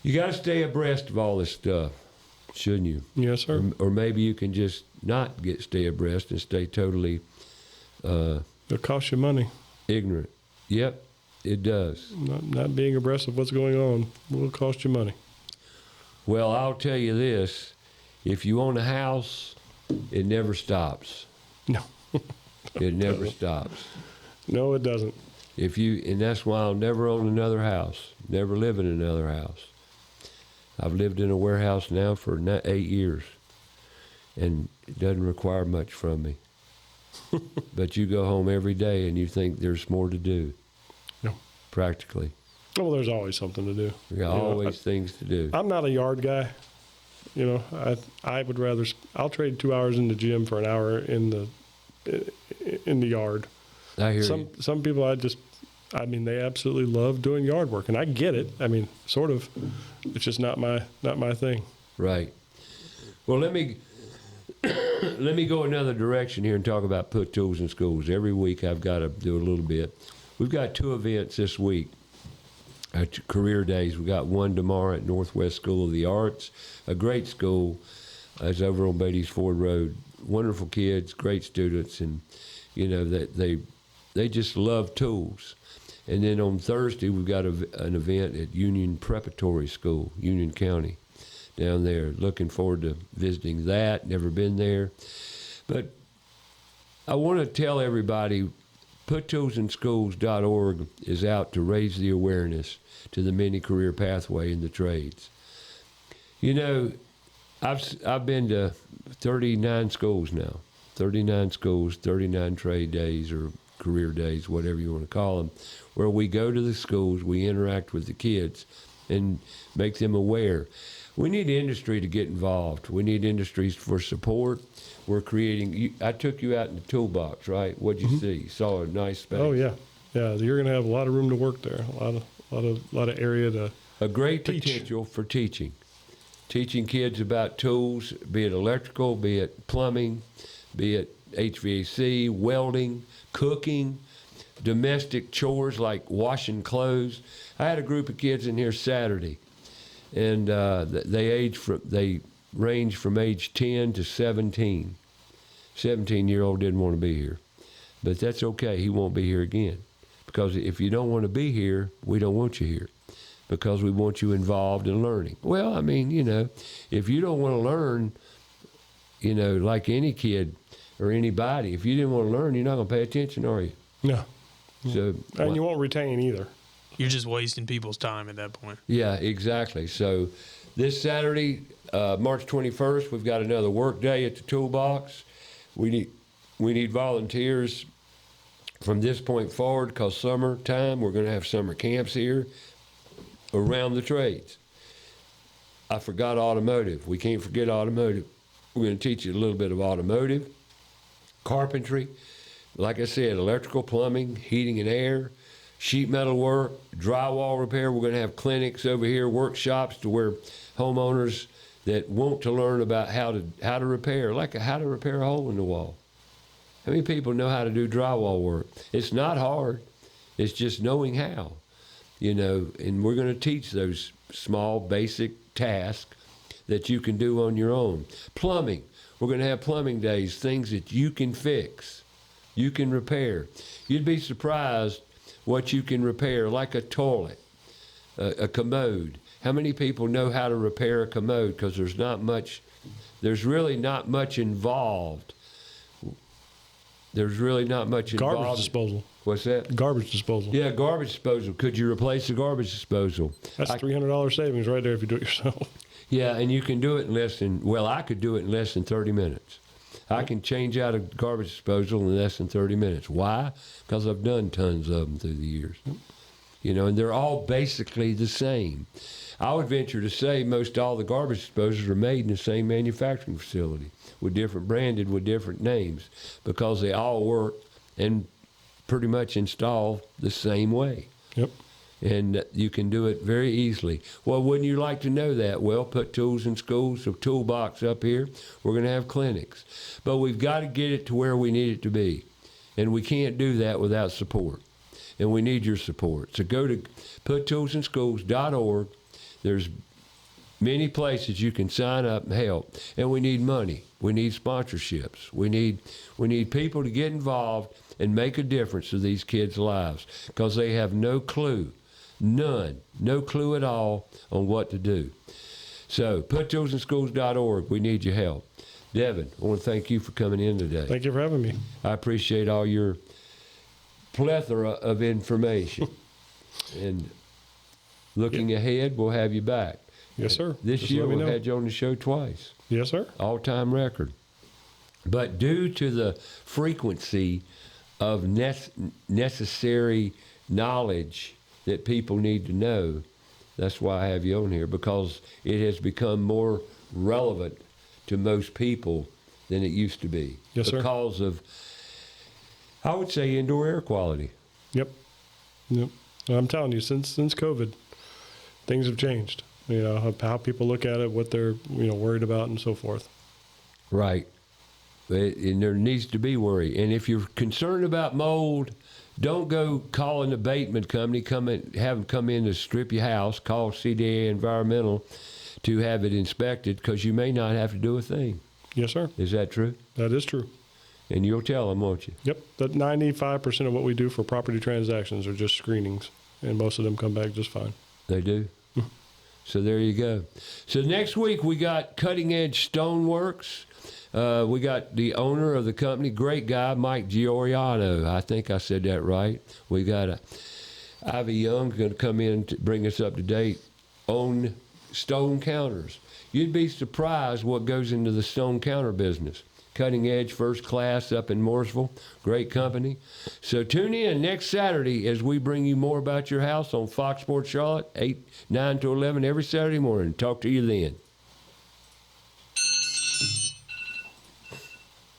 You got to stay abreast of all this stuff, shouldn't you? Yes, sir. Or maybe you can just not stay abreast and stay totally It'll cost you money. ignorant. Yep, it does. Not being abreast of what's going on will cost you money. Well, I'll tell you this. If you own a house, it never stops. No. It never stops. No, it doesn't. And that's why I'll never own another house, never live in another house. I've lived in a warehouse now for 8 years, and it doesn't require much from me. But you go home every day and you think there's more to do. No. Practically. Well, there's always something to do. There are always things to do. I'm not a yard guy. I would rather, I'll trade 2 hours in the gym for an hour in the yard. I hear you. Some people they absolutely love doing yard work, and I get it. Sort of. It's just not my thing. Right. Well, let me go another direction here and talk about put tools in schools. Every week I've got to do a little bit. We've got 2 events this week. Career days. We got one tomorrow at Northwest School of the Arts, a great school. It's over on Beatties Ford Road. Wonderful kids, great students, and they just love tools. And then on Thursday we've got an event at Union Preparatory School, Union County, down there. Looking forward to visiting that. Never been there, but I want to tell everybody. PutToolsInSchools.org is out to raise the awareness to the many career pathway in the trades. I've been to 39 schools now, 39 schools, 39 trade days or career days, whatever you want to call them, where we go to the schools, we interact with the kids, and make them aware. We need industry to get involved. We need industries for support. We're creating. I took you out in the toolbox, right? What'd you see? You saw a nice space. Oh yeah, yeah. You're going to have a lot of room to work there. A lot of area to. A great teach. potential for teaching kids about tools, be it electrical, be it plumbing, be it HVAC, welding, cooking, domestic chores like washing clothes. I had a group of kids in here Saturday, and they range from age 10 to 17. 17-year-old didn't want to be here, but that's okay. He won't be here again, because if you don't want to be here, we don't want you here, because we want you involved in learning. Well, I mean, if you don't want to learn, like any kid or anybody, if you didn't want to learn, you're not going to pay attention, are you? No. So, And you won't retain either. You're just wasting people's time at that point. Yeah, exactly. So this Saturday, March 21st, we've got another work day at the Toolbox. We need volunteers from this point forward, because summertime, we're going to have summer camps here around the trades. I forgot automotive. We can't forget automotive. We're going to teach you a little bit of automotive, carpentry, like I said, electrical, plumbing, heating and air, sheet metal work, drywall repair. We're going to have clinics over here, workshops to where homeowners that want to learn about how to repair, like how to repair a hole in the wall. How many people know how to do drywall work? It's not hard. It's just knowing how, and we're going to teach those small, basic tasks that you can do on your own. Plumbing. We're going to have plumbing days, things that you can fix, you can repair. You'd be surprised what you can repair, like a toilet, a commode. How many people know how to repair a commode? Because there's really not much involved. There's really not much involved. Garbage disposal. What's that? Garbage disposal. Yeah, garbage disposal. Could you replace the garbage disposal? That's $300 savings right there if you do it yourself. Yeah, and you can do it in I could do it in less than 30 minutes. I can change out a garbage disposal in less than 30 minutes. Why? Because I've done tons of them through the years. And they're all basically the same. I would venture to say most all the garbage disposals are made in the same manufacturing facility, branded with different names, because they all work and pretty much install the same way. Yep. And you can do it very easily. Well, wouldn't you like to know that? Well, put tools in schools, a toolbox up here. We're going to have clinics. But we've got to get it to where we need it to be. And we can't do that without support. And we need your support. So go to puttoolsinschools.org. There's many places you can sign up and help. And we need money. We need sponsorships. We need people to get involved and make a difference to these kids' lives, because they have no clue. None. No clue at all on what to do. So, puttoolsinschools.org. We need your help. Devin, I want to thank you for coming in today. Thank you for having me. I appreciate all your plethora of information. And looking ahead, we'll have you back. Yes, sir. This Just year, let me we've know. had you on the show twice. Yes, sir. All-time record. But due to the frequency of necessary knowledge that people need to know, that's why I have you on here, because it has become more relevant to most people than it used to be. Yes, sir. Because of, I would say, indoor air quality. Yep. I'm telling you, since COVID, things have changed. How people look at it, what they're worried about, and so forth. Right. And there needs to be worry. And if you're concerned about mold, don't go call an abatement company, have them come in to strip your house, call CDA Environmental to have it inspected, because you may not have to do a thing. Yes, sir. Is that true? That is true. And you'll tell them, won't you? Yep. That 95% of what we do for property transactions are just screenings, and most of them come back just fine. They do? So there you go. So next week we got Cutting Edge Stoneworks. We got the owner of the company, great guy, Mike Gioriano. I think I said that right. We got Ivy Young's going to come in to bring us up to date on stone counters. You'd be surprised what goes into the stone counter business. cutting edge, first class up in Mooresville. Great company. So tune in next Saturday as we bring you more about your house on Fox Sports Charlotte, 9 to 11 every Saturday morning. Talk to you then.